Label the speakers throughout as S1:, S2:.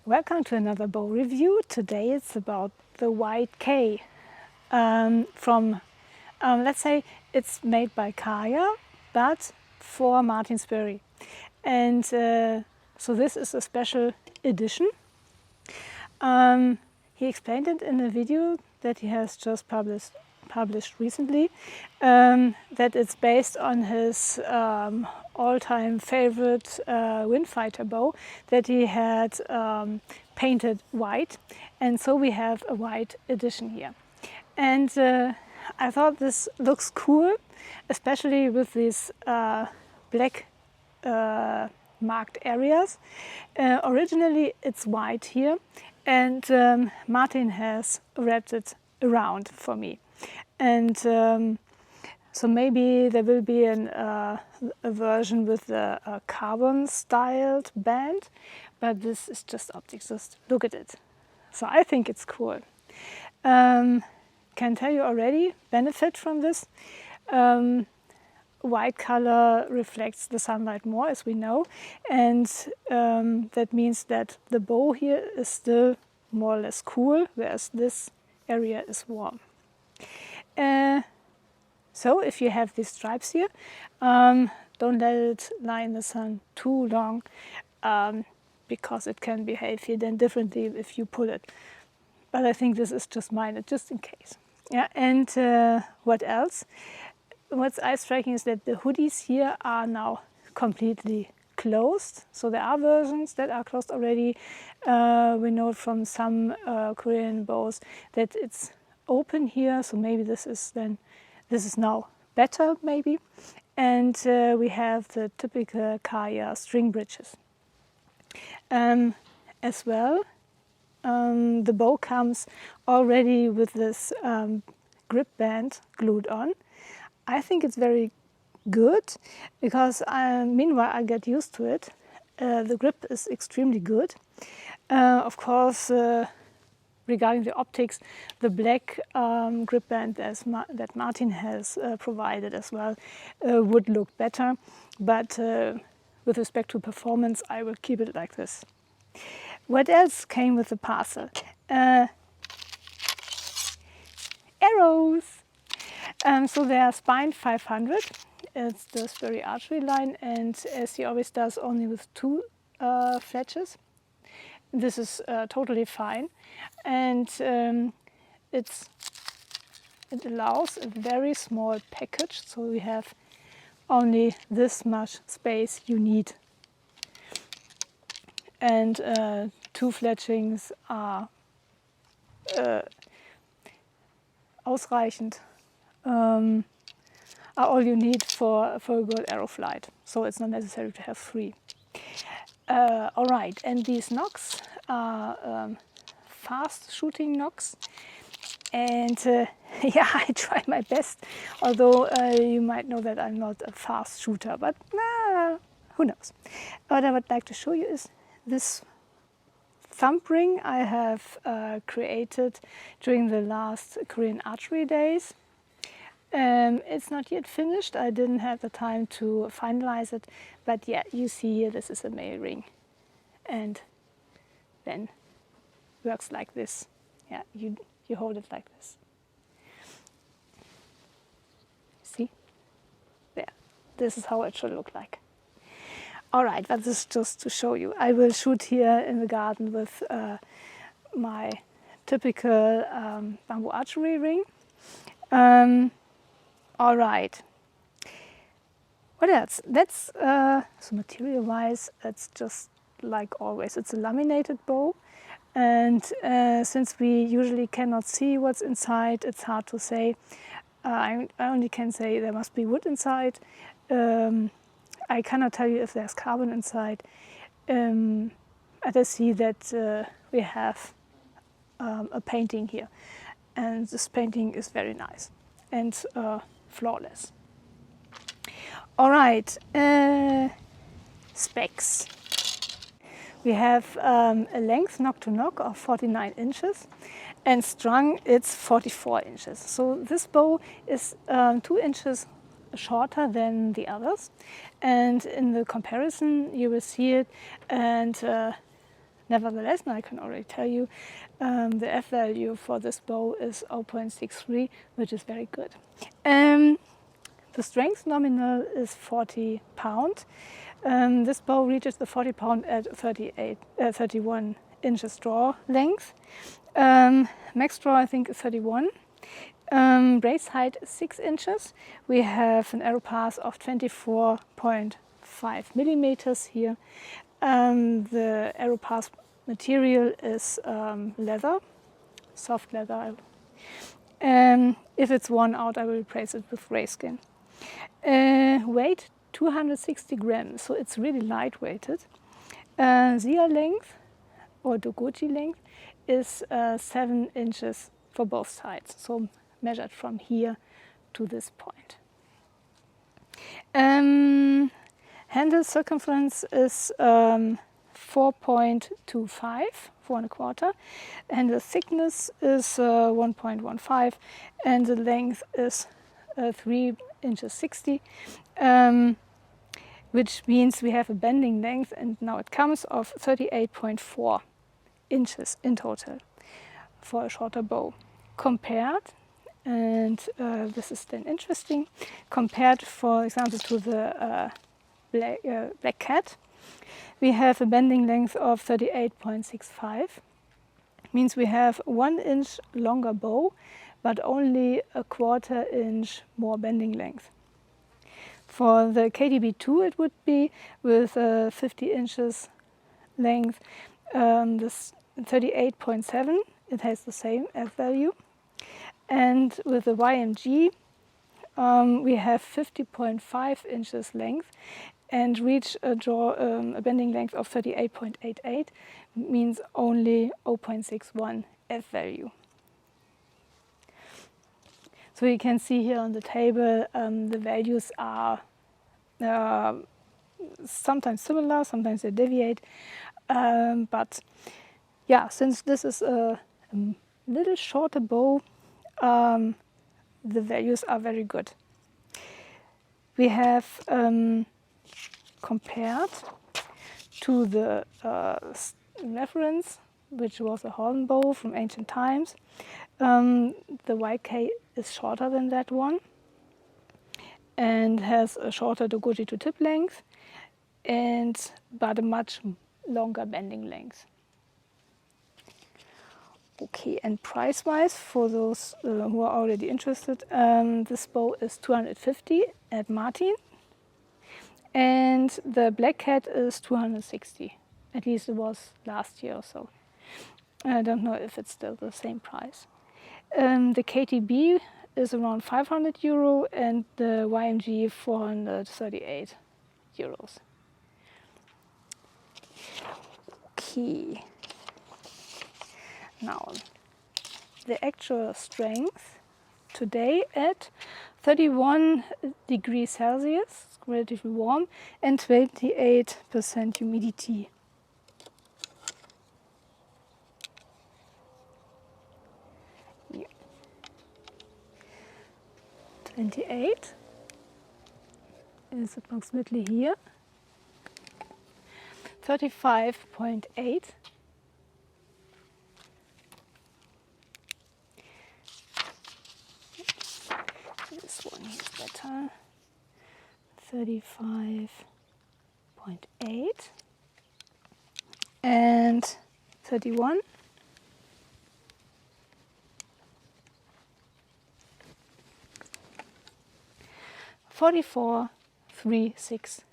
S1: Welcome to another bow review. Today it's about the White K from, let's say it's made by Kaya, but for Martin Spörri. And so this is a special edition. He explained it in a video that he has just published recently, that it's based on his all-time favorite windfighter bow that he had painted white, and so we have a white edition here. And I thought this looks cool, especially with these black marked areas. Originally it's white here, and Martin has wrapped it around for me. And so maybe there will be a version with a carbon styled band, but this is just optics, just look at it. So I think it's cool. Can tell you already, benefit from this. White color reflects the sunlight more, as we know, and that means that the bow here is still more or less cool, whereas this area is warm. So if you have these stripes here, don't let it lie in the sun too long, because it can behave here then differently if you pull it. But I think this is just minor, just in case. Yeah, and what else? What's eye-striking is that the hoodies here are now completely closed. So there are versions that are closed already. We know from some Korean bows that it's open here, so maybe this is now better, maybe. And we have the typical Kaya string bridges. As well, the bow comes already with this grip band glued on. I think it's very good because meanwhile I get used to it. The grip is extremely good. Of course, regarding the optics, the black grip band that Martin has provided as well would look better, but with respect to performance I will keep it like this. What else came with the parcel? Arrows! So they are spined 500. It's the Spörri Archery line, and as he always does, only with 2 fletches. This is totally fine, and it allows a very small package, so we have only this much space you need. And 2 fletchings are ausreichend. Are all you need for a good arrow flight, so it's not necessary to have 3. All right, and these nocks are fast shooting nocks, and yeah, I try my best, although you might know that I'm not a fast shooter, but who knows. What I would like to show you is this thumb ring I have created during the last Korean archery days. It's not yet finished, I didn't have the time to finalize it, but yeah, you see here this is a male ring, and then works like this. Yeah, you hold it like this. See? There, this is how it should look like. All right, but this is just to show you. I will shoot here in the garden with my typical bamboo archery ring. All right. What else? That's so material-wise, it's just like always. It's a laminated bow, and since we usually cannot see what's inside, it's hard to say. I only can say there must be wood inside. I cannot tell you if there's carbon inside. But I see that we have a painting here, and this painting is very nice and flawless. All right, specs. We have a length knock to knock of 49 inches, and strung it's 44 inches. So this bow is 2 inches shorter than the others, and in the comparison you will see it, and Nevertheless, I can already tell you the F value for this bow is 0.63, which is very good. The strength nominal is 40 pounds. This bow reaches the 40 pound at 31 inches draw length. Max draw I think is 31. Brace height is 6 inches. We have an arrow pass of 24.5 millimeters here. The arrow pass material is leather, soft leather. If it's worn out, I will replace it with rayskin. Weight 260 grams, so it's really lightweighted. Zia length or dogoji length is 7 inches for both sides, so measured from here to this point. Handle circumference is 4.25, 4.25. Handle thickness is 1.15, and the length is 3 inches 60, which means we have a bending length, and now it comes of 38.4 inches in total for a shorter bow. Compared, and this is then interesting, compared for example to the black cat, we have a bending length of 38.65. Means we have 1 inch longer bow, but only a 1/4 inch more bending length. For the KDB2 it would be with 50 inches length, this 38.7, it has the same F value. And with the YMG we have 50.5 inches length and reach a bending length of 38.88, means only 0.61 F value. So you can see here on the table the values are sometimes similar, sometimes they deviate, but yeah, since this is a little shorter bow, the values are very good. We have compared to the reference, which was a horn bow from ancient times. The YK is shorter than that one and has a shorter dogoji to tip length, but a much longer bending length. Okay, and price-wise, for those who are already interested, this bow is 250 at Martin, and the Black Cat is 260. At least it was last year or so. I don't know if it's still the same price. The KTB is around 500 euro and the YMG 438 euros. Okay. Now, the actual strength today at 31 degrees Celsius, it's relatively warm, and 28% humidity. Yeah. 28 is approximately here. 35.8. This one is better. 35.8 and 31. $44.36.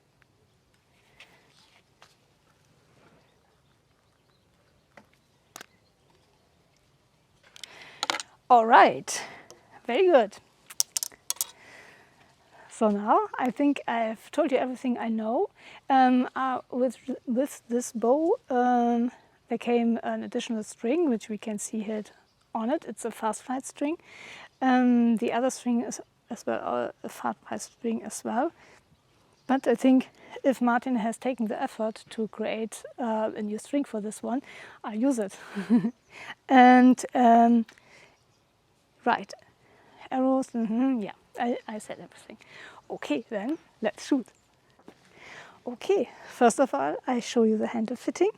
S1: All right, very good. So now I think I've told you everything I know. With this bow, there came an additional string, which we can see here on it. It's a fast flight string. The other string is as well a fast flight string as well. But I think if Martin has taken the effort to create a new string for this one, I'll use it. And right, arrows, yeah, I said everything. Okay, then let's shoot. Okay, first of all, I show you the handle fitting.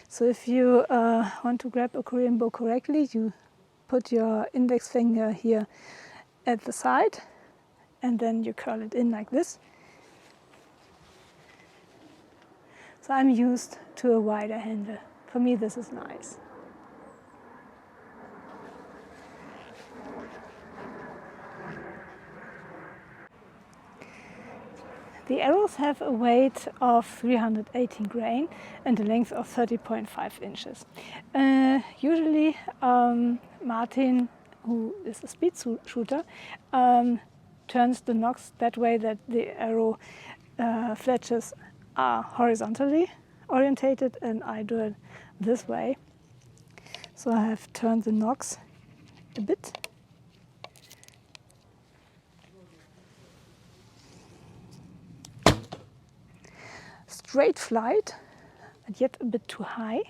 S1: So if you want to grab a Korean bow correctly, you put your index finger here at the side and then you curl it in like this. So I'm used to a wider handle. For me this is nice. The arrows have a weight of 318 grain and a length of 30.5 inches. Usually Martin, who is a speed shooter, turns the nocks that way that the arrow fletches are horizontally orientated, and I do it this way. So I have turned the nocks a bit. Straight flight, but yet a bit too high.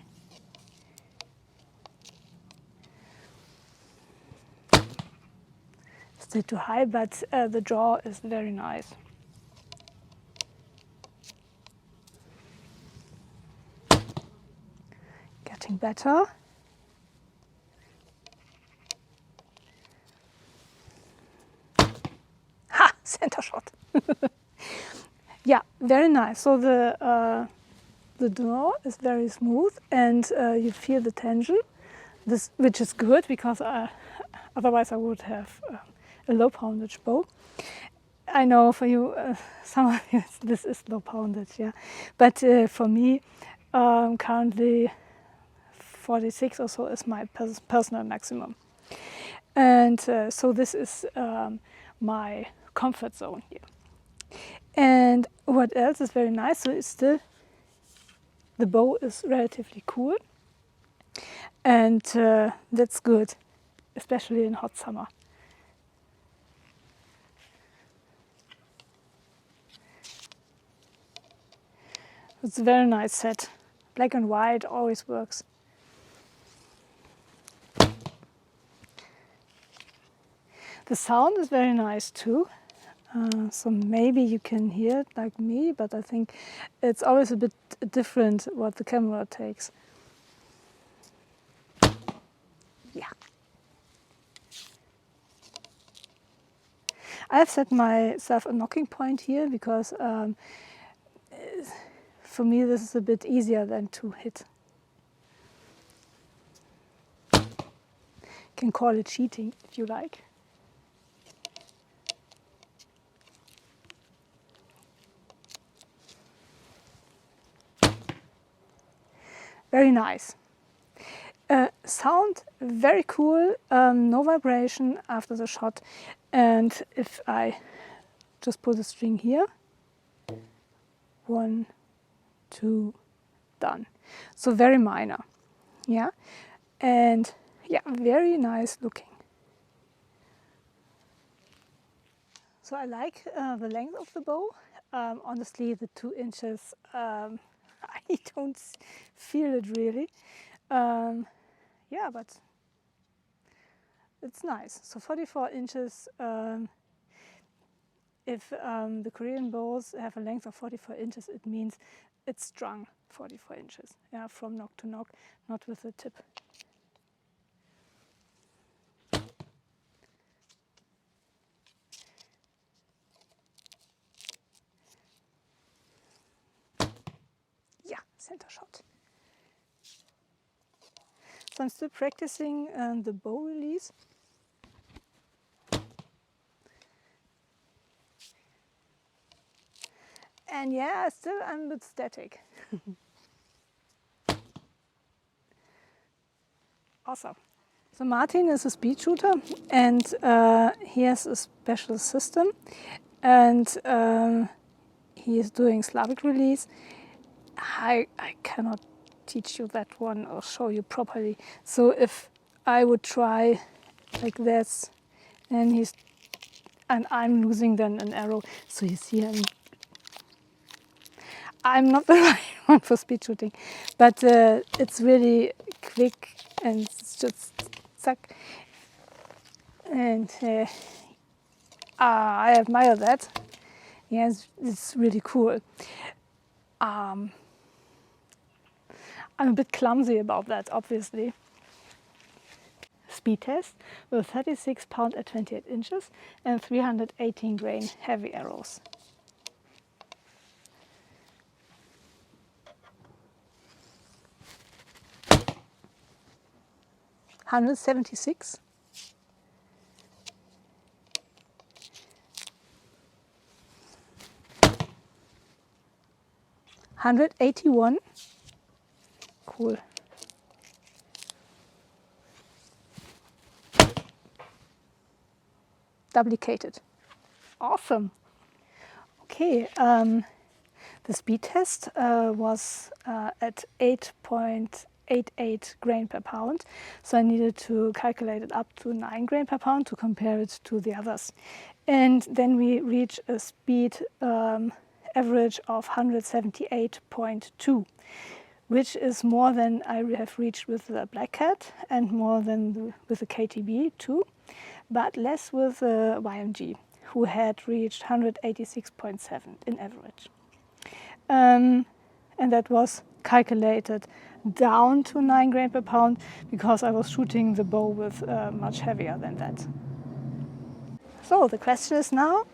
S1: Still too high, but the draw is very nice. Getting better. Ha! Center shot. Yeah, very nice. So the draw is very smooth, and you feel the tension, which is good because otherwise I would have a low poundage bow. I know for you, some of you, this is low poundage, yeah. But for me, currently 46 or so is my personal maximum. And so this is my comfort zone here. And what else is very nice, so it's still, the bow is relatively cool. And that's good, especially in hot summer. It's a very nice set. Black and white always works. The sound is very nice too. So maybe you can hear it like me, but I think it's always a bit different what the camera takes. Yeah. I've set myself a knocking point here because for me this is a bit easier than to hit. You can call it cheating if you like. Very nice. Sound very cool, no vibration after the shot, and if I just put a string here, 1, 2, done. So very minor, yeah, and yeah, very nice looking. So I like the length of the bow. Honestly, the 2 inches, I don't feel it really. Yeah, but it's nice. So 44 inches, if the Korean bows have a length of 44 inches, it means it's strung 44 inches, yeah, from nock to nock, not with the tip. Yeah, center shot. So I'm still practicing the bow release. And yeah, still I'm a bit static. Awesome. So Martin is a speed shooter, and he has a special system, and he is doing Slavic release. I cannot teach you that one or show you properly. So if I would try like this, and I'm losing then an arrow. So you see I'm not the right one for speed shooting, but it's really quick and it's just zack. And I admire that. Yes, it's really cool. I'm a bit clumsy about that, obviously. Speed test with 36 pound at 28 inches and 318 grain heavy arrows. $176. $181. Cool. Duplicated. Awesome. Okay, the speed test was at 8.88 grain per pound, so I needed to calculate it up to 9 grain per pound to compare it to the others. And then we reach a speed average of 178.2, which is more than I have reached with the Black Cat and more than with the KTB too, but less with the YMG, who had reached 186.7 in average. And that was calculated down to 9 grain per pound because I was shooting the bow with much heavier than that. So the question is now,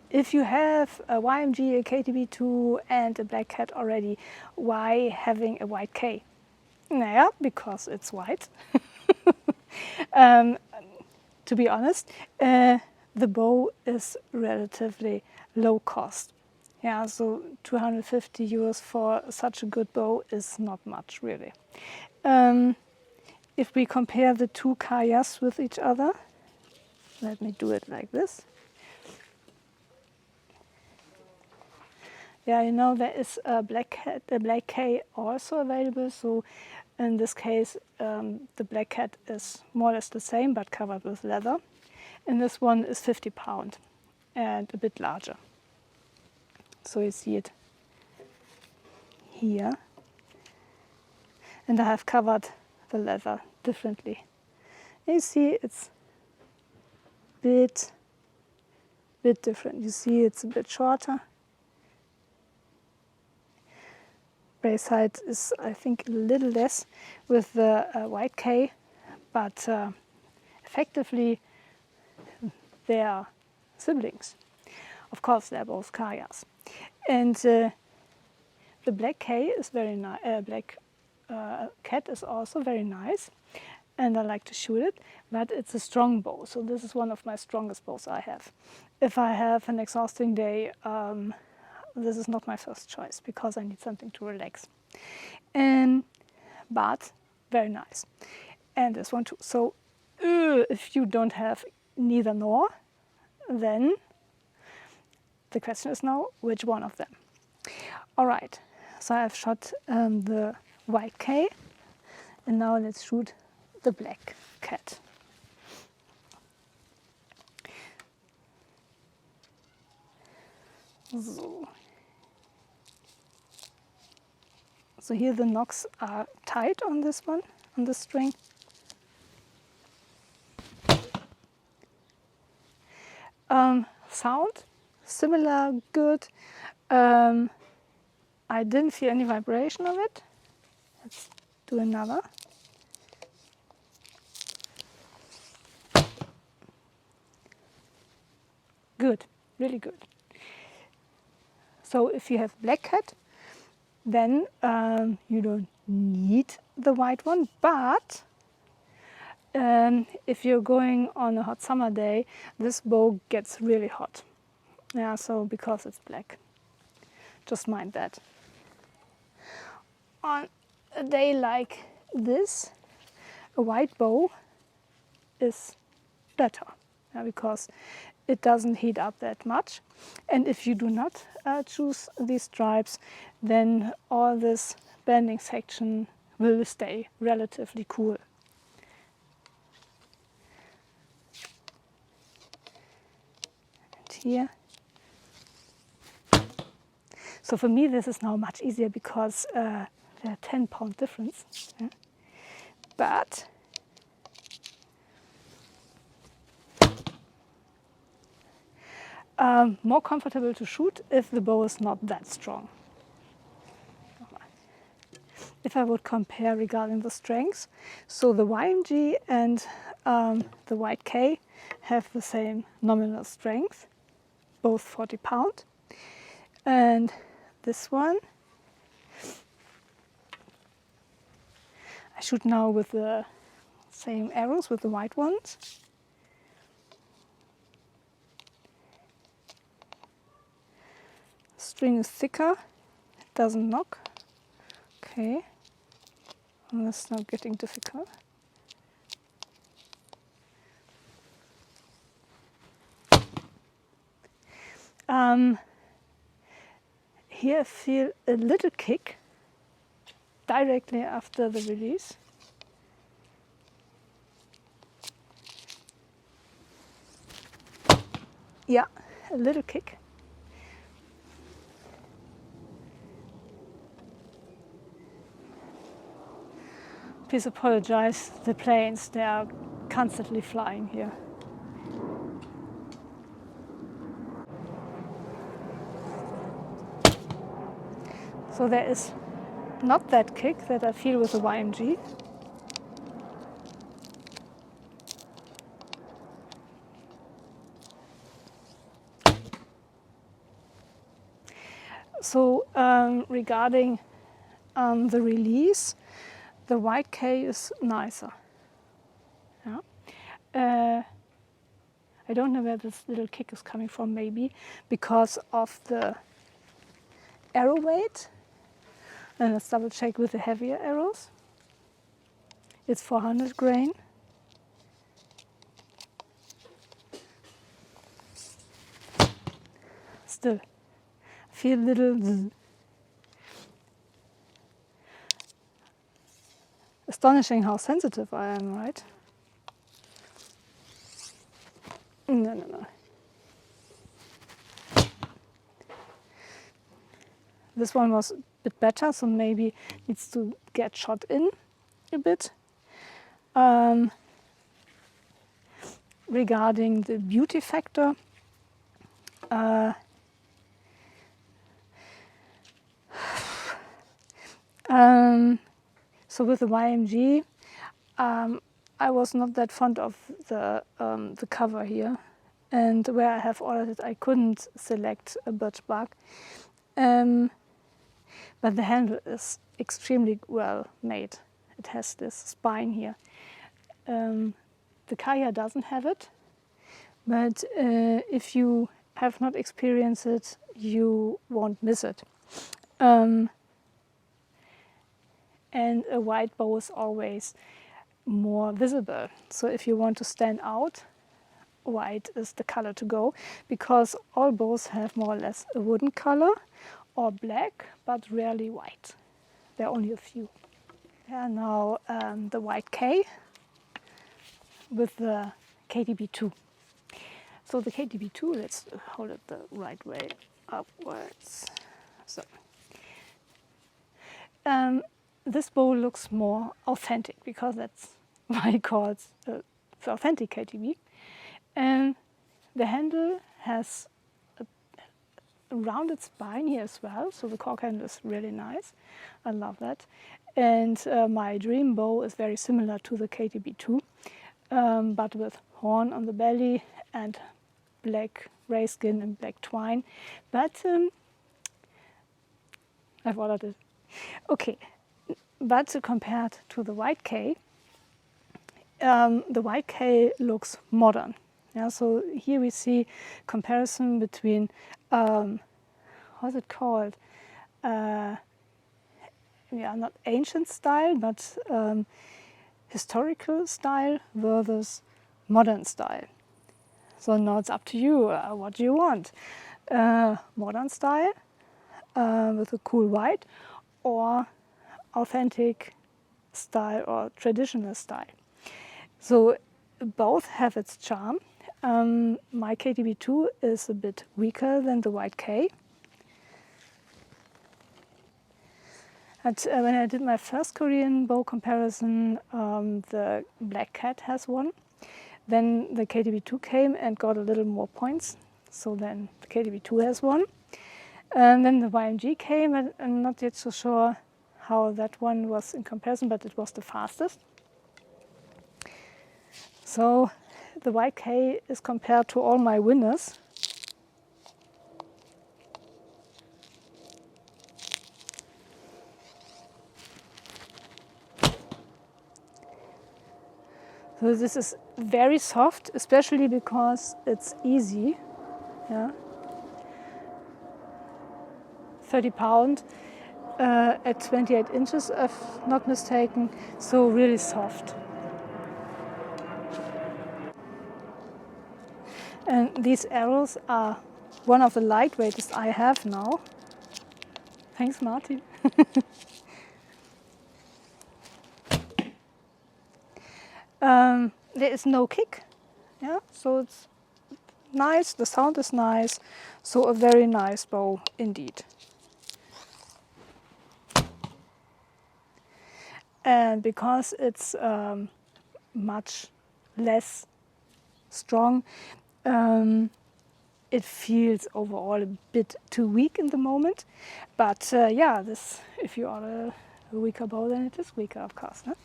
S1: if you have a YMG, a KTB2 and a Black Cat already, why having a white K? Naja, because it's white. To be honest, the bow is relatively low cost. Yeah, so 250 euros for such a good bow is not much, really. If we compare the two kayas with each other, let me do it like this. Yeah, you know, there is a Black K also available, so in this case the Black Cat is more or less the same but covered with leather. And this one is 50 pound and a bit larger. So you see it here. And I have covered the leather differently. And you see it's a bit different. You see it's a bit shorter. Brace height is, I think, a little less with the white K, but effectively they are siblings. Of course, they're both kayas. And the Black K is very nice. Black Cat is also very nice, and I like to shoot it, but it's a strong bow. So this is one of my strongest bows I have. If I have an exhausting day, this is not my first choice because I need something to relax. But very nice. And this one too. So if you don't have neither nor, then the question is now which one of them. All right, so I've shot the white K, and now let's shoot the Black Cat. So here the knocks are tight on this one, on the string. Sound, similar, good. I didn't feel any vibration of it. Let's do another. Good, really good. So if you have Black Cat, then you don't need the white one, but if you're going on a hot summer day, this bow gets really hot. Yeah, so because it's black. Just mind that. On a day like this, a white bow is better, yeah, because it doesn't heat up that much. And if you do not choose these stripes, then all this bending section will stay relatively cool. And here. So for me this is now much easier because there are 10-pound difference. Yeah. But more comfortable to shoot if the bow is not that strong. if I would compare regarding the strengths, so the YMG and the White K have the same nominal strength, both 40 pound. And this one, I shoot now with the same arrows, with the white ones. String is thicker, it doesn't knock. Okay, and that's now getting difficult. Here I feel a little kick directly after the release. Yeah, a little kick. Please apologize, the planes, they are constantly flying here. So there is not that kick that I feel with the YMG. So regarding the release, the White K is nicer. Yeah. I don't know where this little kick is coming from, maybe because of the arrow weight. And let's double check with the heavier arrows. It's 400 grain. Still, I feel a little zzz. Astonishing how sensitive I am, right? No. This one was a bit better, so maybe needs to get shot in a bit. Regarding the beauty factor, so with the YMG, I was not that fond of the cover here, and where I have ordered it, I couldn't select a birch bark. But the handle is extremely well made. It has this spine here. The Kaya doesn't have it, but if you have not experienced it, you won't miss it. And a white bow is always more visible. So if you want to stand out, white is the color to go, because all bows have more or less a wooden color or black, but rarely white. There are only a few. Yeah, now the White K with the KTB2. So the KTB2, let's hold it the right way upwards. So this bow looks more authentic, because that's why I call it the authentic KTB. And the handle has a rounded spine here as well, so the cork handle is really nice. I love that. And my dream bow is very similar to the KTB2, but with horn on the belly and black rayskin and black twine. But I've ordered it. Okay, but compared to the White K, the White K looks modern. Yeah, so here we see comparison between what's it called? Yeah, not ancient style, but historical style versus modern style. So now it's up to you. What do you want? Modern style with a cool white, or authentic style or traditional style. So both have its charm. My KTB2 is a bit weaker than the White K. And when I did my first Korean bow comparison, the Black Cat has won. Then the KTB2 came and got a little more points, so then the KTB2 has won. And then the YMG came, and I'm not yet so sure how that one was in comparison, but it was the fastest. So the YK is compared to all my winners. So this is very soft, especially because it's easy. Yeah. 30 pound at 28 inches, if not mistaken, so really soft. And these arrows are one of the lightweightest I have now. Thanks, Martin. There is no kick, yeah, so it's nice, the sound is nice, so a very nice bow indeed. And because it's much less strong, it feels overall a bit too weak in the moment. But yeah, this, if you are a weaker bow, then it is weaker, of course. No?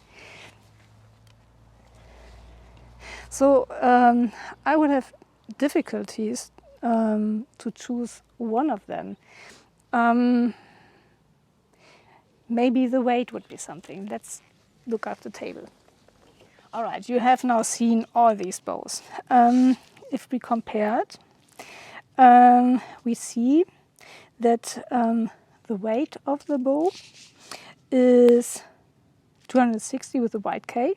S1: So I would have difficulties to choose one of them. Maybe the weight would be something. Let's look at the table. All right, you have now seen all these bows. If we compare it, we see that the weight of the bow is 260 with the white K.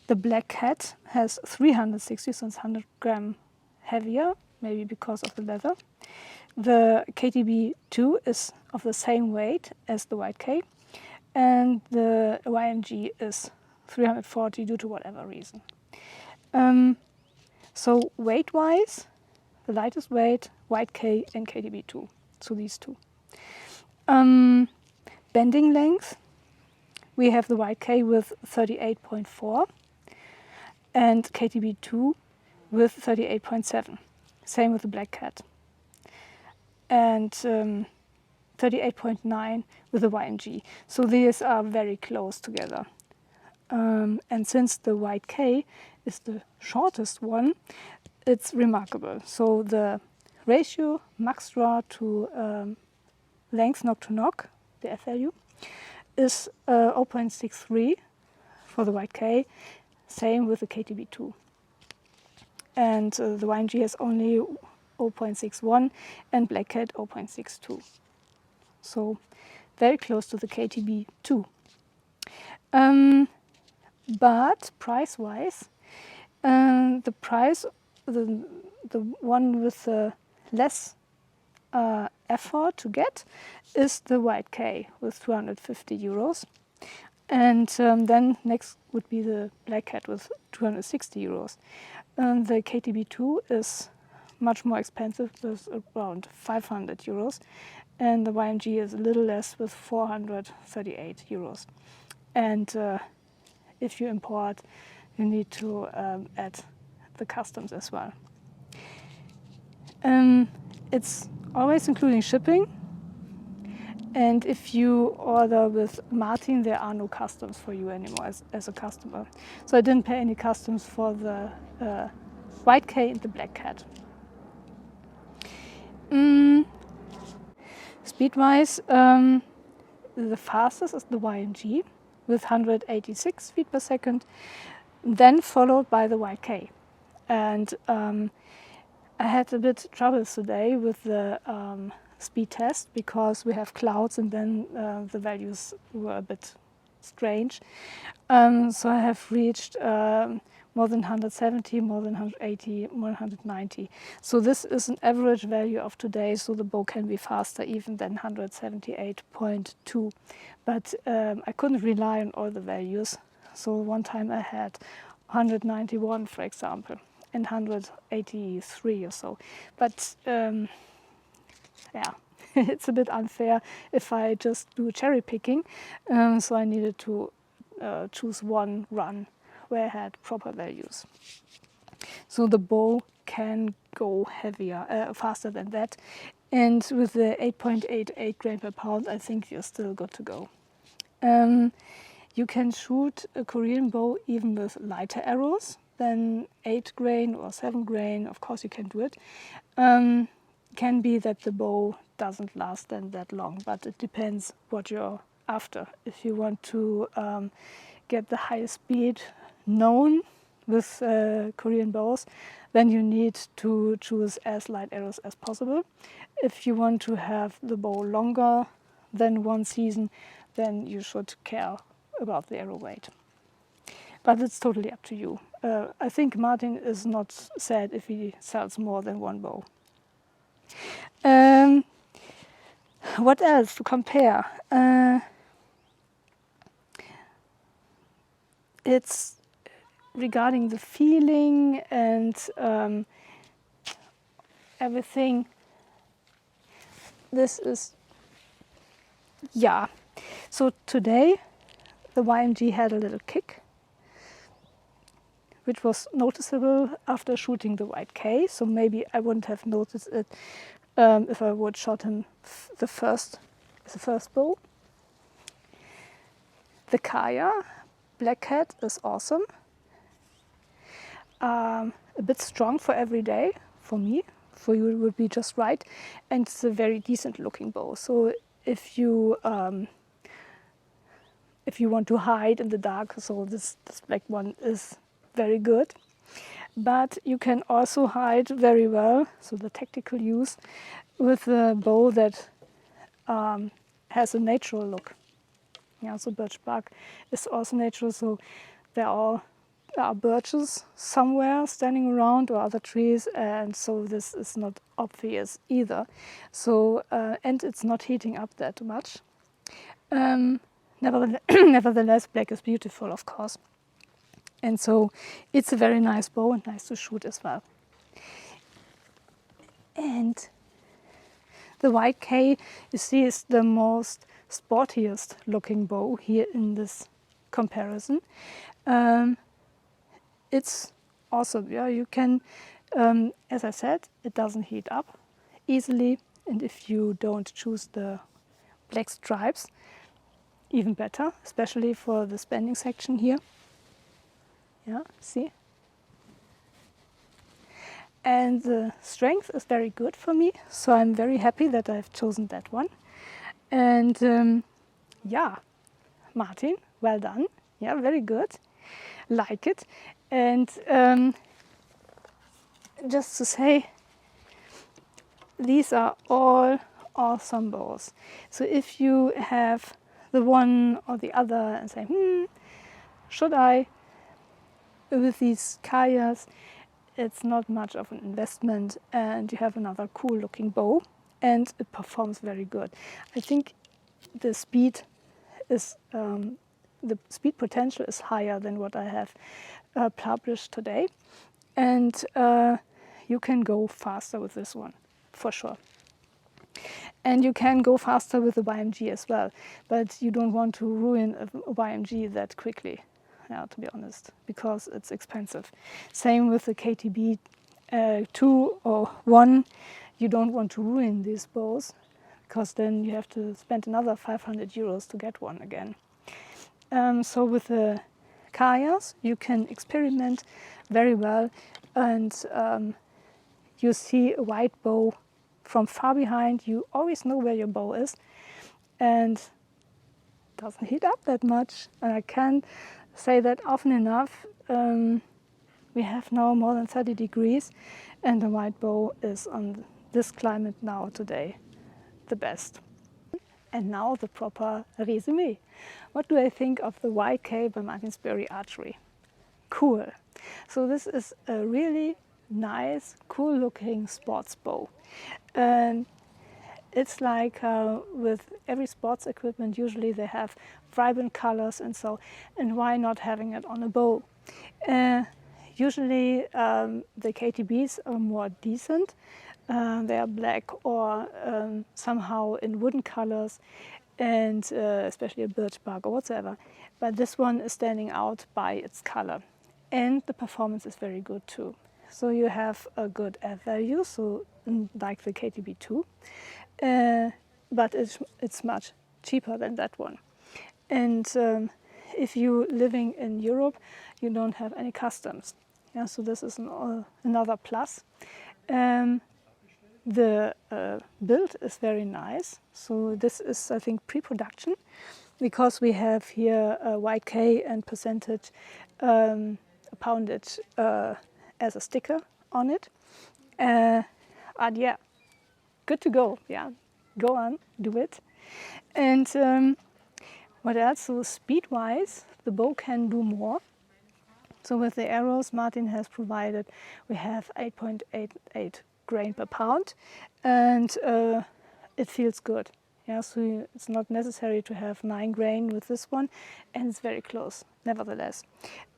S1: The black cat has 360, so it's 100 gram heavier, maybe because of the leather. The KTB2 is of the same weight as the white K, and the YMG is 340 due to whatever reason. So weight-wise, the lightest weight, white K and KTB2, so these two. Bending length, we have the white K with 38.4 and KTB2 with 38.7. Same with the black cat. And 38.9 with the YMG. So these are very close together. And since the white K is the shortest one, it's remarkable. So the ratio max draw to length knock to knock, the F value, is 0.63 for the white K, same with the KTB2. And the YMG has only 0.61 and black cat 0.62. So very close to the KTB2. But price-wise, the price, the one with the less effort to get is the white K with 250 euros. And then next would be the black cat with 260 euros. The KTB2 is much more expensive with around 500 euros. And the YMG is a little less with 438 euros. And if you import, you need to add the customs as well. It's always including shipping. And if you order with Martin, there are no customs for you anymore as a customer. So I didn't pay any customs for the white K and the black cat. Speed-wise, the fastest is the YMG with 186 feet per second, then followed by the white K. And I had a bit troubles today with the speed test because we have clouds and then the values were a bit strange. So I have reached more than 170, more than 180, more than 190. So this is an average value of today, so the bow can be faster even than 178.2. But I couldn't rely on all the values. So one time I had 191, for example, and 183 or so. But yeah, it's a bit unfair if I just do cherry picking. So I needed to choose one run where I had proper values. So the bow can go heavier, faster than that. And with the 8.88 grain per pound, I think you're still good to go. You can shoot a Korean bow even with lighter arrows than 8 grain or 7 grain. Of course you can do it. Can be that the bow doesn't last then that long, but it depends what you're after. If you want to get the highest speed known with Korean bows, then you need to choose as light arrows as possible. If you want to have the bow longer than 1 season, then you should care about the arrow weight. But it's totally up to you. I think Martin is not sad if he sells more than 1 bow. What else to compare? It's regarding the feeling and everything. This is, yeah. So today the YMG had a little kick, which was noticeable after shooting the white K. So maybe I wouldn't have noticed it if I would shot him the first bow. The Kaya Black Cat is awesome. A bit strong for every day, for me. For you it would be just right. And it's a very decent looking bow. So if you want to hide in the dark, so this black one is very good. But you can also hide very well, so the tactical use, with a bow that has a natural look. Yeah, so birch bark is also natural, so there are birches somewhere standing around or other trees, and so this is not obvious either. So and it's not heating up that much. Nevertheless, black is beautiful, of course. And so it's a very nice bow and nice to shoot as well. And the white K, you see, is the most sportiest looking bow here in this comparison. It's awesome. Yeah, you can, as I said, it doesn't heat up easily. And if you don't choose the black stripes, even better, especially for the spending section here. Yeah, see? And the strength is very good for me, so I'm very happy that I've chosen that one. And yeah, Martin, well done. Yeah, very good. Like it. And just to say, these are all awesome bows. So if you have the one or the other and say, should I? With these Kayas, it's not much of an investment, and you have another cool looking bow, and it performs very good. I think the speed is the speed potential is higher than what I have published today, and you can go faster with this one for sure. And you can go faster with the YMG as well, but you don't want to ruin a YMG that quickly. Yeah, to be honest, because it's expensive. Same with the KTB 2 or 1. You don't want to ruin these bows, because then you have to spend another 500 euros to get one again. So with the Kayas, you can experiment very well, and you see a white bow from far behind. You always know where your bow is, and it doesn't heat up that much. And I can say that often enough. We have now more than 30 degrees, and the white bow is on this climate now today the best. And now the proper résumé. What do I think of the YK by Martin Spörri Archery? Cool. So this is a really nice, cool looking sports bow. It's like with every sports equipment, usually they have vibrant colors and so, and why not having it on a bow? Usually the KTBs are more decent. They are black or somehow in wooden colors, and especially a birch bark or whatsoever. But this one is standing out by its color, and the performance is very good too. So you have a good F value, so like the KTB 2, but it's much cheaper than that one. And if you're living in Europe, you don't have any customs. Yeah, so this is another plus. The build is very nice. So this is, I think, pre-production, because we have here YK and percentage poundage as a sticker on it. And yeah, good to go. Yeah, go on, do it. And what else? So speed-wise, the bow can do more. So with the arrows Martin has provided, we have 8.88 grain per pound, and it feels good. Yeah, so it's not necessary to have 9 grain with this one, and it's very close, nevertheless.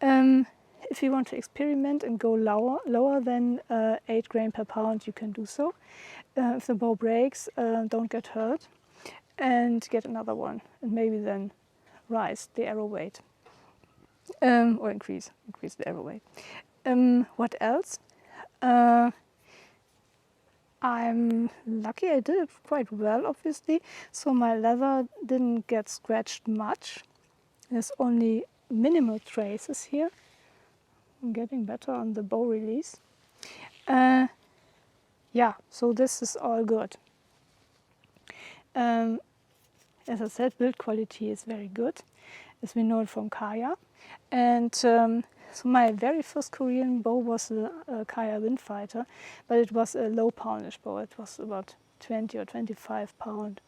S1: If you want to experiment and go lower than 8 grain per pound, you can do so. If the bow breaks, don't get hurt, and get another one, and maybe then rise the arrow weight. Or increase the arrow weight. What else? I'm lucky, I did it quite well, obviously, so my leather didn't get scratched much. There's only minimal traces here. I'm getting better on the bow release. Yeah, so this is all good. As I said, build quality is very good, as we know it from Kaya. And so my very first Korean bow was a Kaya Windfighter, but it was a low poundage bow. It was about 20 or 25 pound.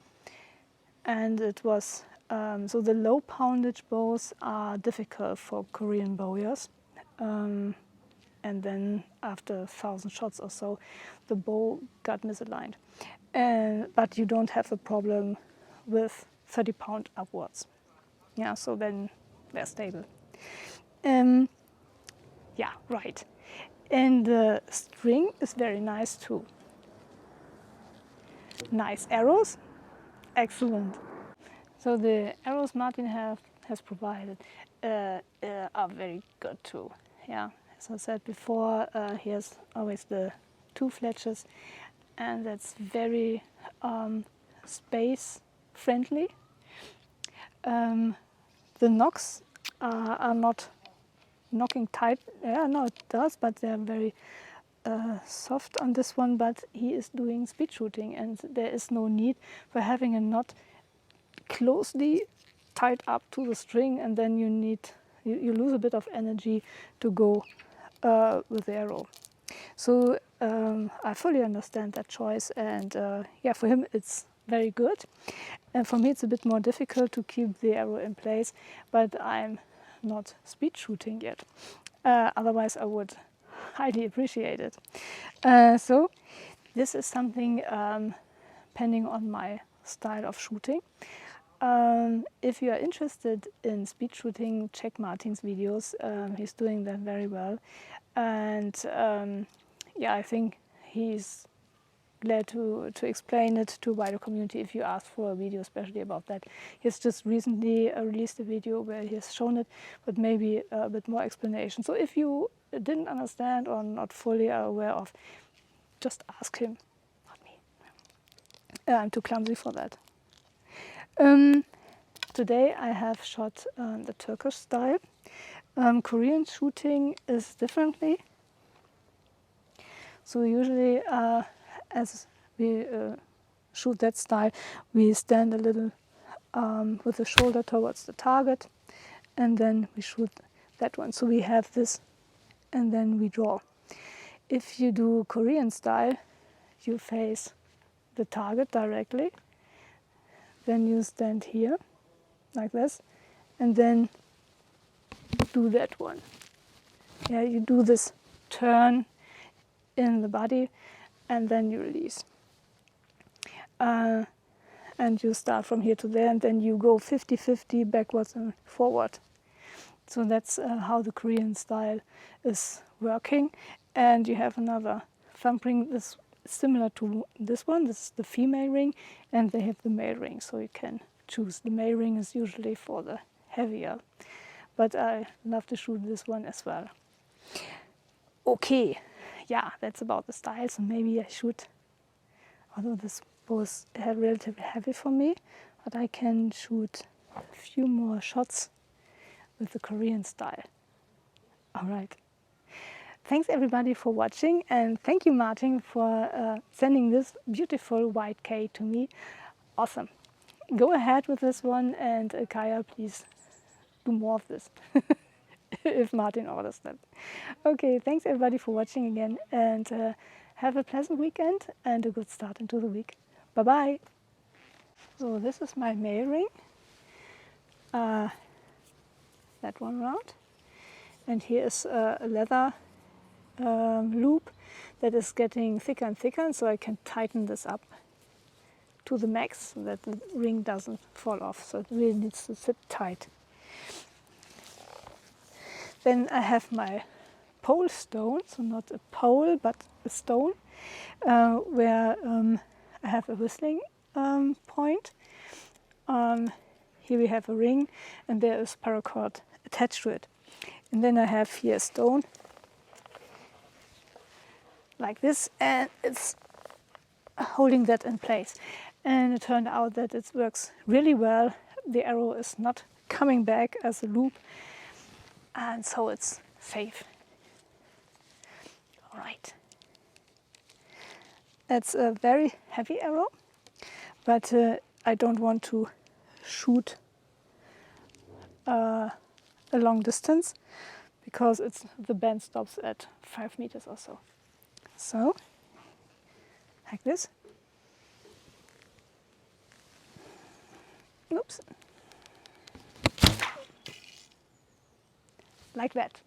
S1: And it was, so the low poundage bows are difficult for Korean bowyers. And then after 1,000 shots or so, the bow got misaligned. But you don't have the problem with 30 pound upwards. Yeah, so then they're stable. Yeah, right. And the string is very nice too. Nice arrows, excellent. So the arrows Martin has provided are very good too. Yeah, as I said before, he has always the 2 fletches, and that's very space friendly. The knocks are not knocking tight. Yeah, no, it does, but they're very soft on this one. But he is doing speed shooting, and there is no need for having a knot closely tied up to the string, and then you lose a bit of energy to go with the arrow. So I fully understand that choice, and yeah, for him it's very good. And for me it's a bit more difficult to keep the arrow in place, but I'm not speed shooting yet. Otherwise I would highly appreciate it. So this is something depending on my style of shooting. If you are interested in speed shooting, check Martin's videos. He's doing that very well. And yeah, I think he's glad to explain it to a wider community if you ask for a video especially about that. He's just recently released a video where he has shown it, but maybe a bit more explanation. So if you didn't understand or not fully aware of, just ask him, not me. I'm too clumsy for that. Today I have shot the Turkish style. Korean shooting is differently. So usually as we shoot that style, we stand a little with the shoulder towards the target, and then we shoot that one. So we have this, and then we draw. If you do Korean style, you face the target directly, then you stand here like this, and then do that one. Yeah, you do this turn in the body, and then you release. And you start from here to there, and then you go 50-50 backwards and forward. So that's how the Korean style is working. And you have another thumb ring that's similar to this one. This is the female ring, and they have the male ring, so you can choose. The male ring is usually for the heavier, but I love to shoot this one as well. Okay, yeah, that's about the style. So maybe I should, although this bow is relatively heavy for me, but I can shoot a few more shots with the Korean style. All right. Thanks everybody for watching, and thank you, Martin, for sending this beautiful white K to me. Awesome. Go ahead with this one, and Kaya, please do more of this if Martin orders that. Okay, thanks everybody for watching again, and have a pleasant weekend and a good start into the week. Bye bye. So this is my male ring, that one round, and here is a leather loop that is getting thicker and thicker, and so I can tighten this up to the max so that the ring doesn't fall off, so it really needs to sit tight. Then I have my pole stone, so not a pole but a stone, where I have a whistling point. Here we have a ring, and there is paracord attached to it. And then I have here a stone like this, and it's holding that in place. And it turned out that it works really well. The arrow is not coming back as a loop, and so it's safe. All right. That's a very heavy arrow, but I don't want to shoot a long distance because the bend stops at 5 meters or so. So, like this. Oops. Like that.